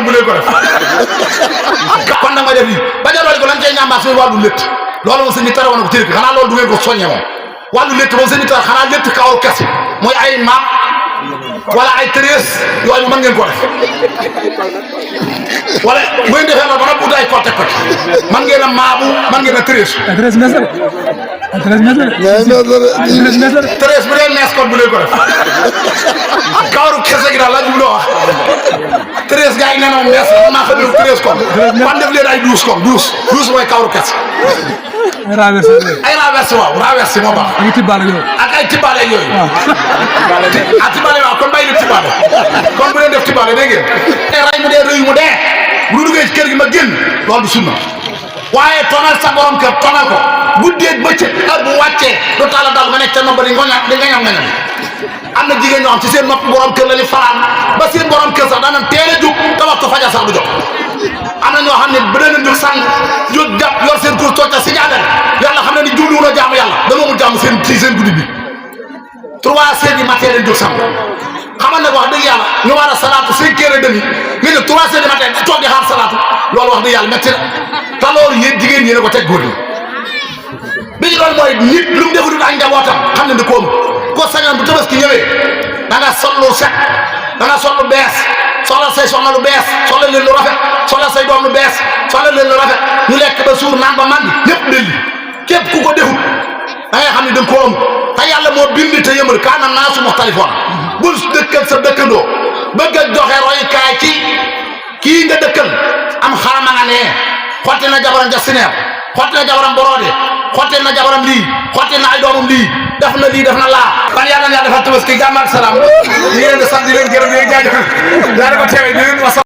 kon bu leen ko def kon nag ma def lii ba ja loolu ko lan cay ñaamaas mooy wàllu létt loolu moom sëñ bi tere woon ko ci rek xanaa loolu du ngeen ko soññee moom wàllu létt moom sëñ bi tere xanaa létt kawar kese mooy ay maam wala ay tërës yooyu mën ngeen ko def wala bu ngeen defee loolu ba nag ut ay côté côté mën ngeen a maabu mën ngeen a tërës tërës bu dee nees kon bu leen ko def kawaru kese gi daal la jubloo wax tërës gars yi nee na moom nees la maa xam ne tërës kon man def leen ay douze kon douze mooy kawaru kese ay raverse waaw raverse moo baax ak ay tibaale yooyu ah tibaale waaw kon bàyyi leen tibaale kon bu leen def tibaale dégg ngeen ray mu dee rëyu mu dee bu duggee ci kër gi ma génn loolu du sunna waaye tonal sa borom kër tonal ko guddeeg bëccëg heure bu wàccee du tala dal nga nekk ca nomba di nga ñam am na jigéen ñoo xam ci seen nopp borom kër la ñu faraan ba seen borom kër sax danañ teel a jóg te waxtu fajar sax du jot am na ñoo xam ne ba danañ jóg sàng jóg jàpp yor seen course toog ca si jaadal yàlla xam ne ni jubluwul a jaamu yàlla dañoo mu jaamu seen guddi bi 3 heures du matin lañ jóg sàng xamal nag wax dëgg yàlla ñu war a salaatu 5 heures et demi nga ne 3 heures du matin di toog di xaar salaatu loolu wax dëgg yàlla métti na te loolu yéen jigéen ñi ne ko teg góor ñi bi ñu loolu mooy nit lu mu defut ak njabootam xam ne di koom ko sañoon bu tabaski ñëwee da nga sol lu set da nga sol lu bees solal say soxna lu bees solal leen lu rafet solal say doom lu bees solal leen lu rafet ñu lekk ba suur naan ba màndi ñëpp delli képp ku ko defut da ngay xam ne da nga koo am te yàlla moo bind te yëmal kaana naasu muxtalifoon bul dëkkal sa dëkkandoo bëgg a joxe royukaay ci kii nga dëkkal am xarama nga ne xotti na jabaram jasineer xotti na jabaram borode xotti na jabaram lii xotti na ay doomam lii def na lii def na laa ban yàlla na yàlla defal tabaski jàmm ak salaam di leen di sant di leen gërëm di leen jaajëfal daa ko teewee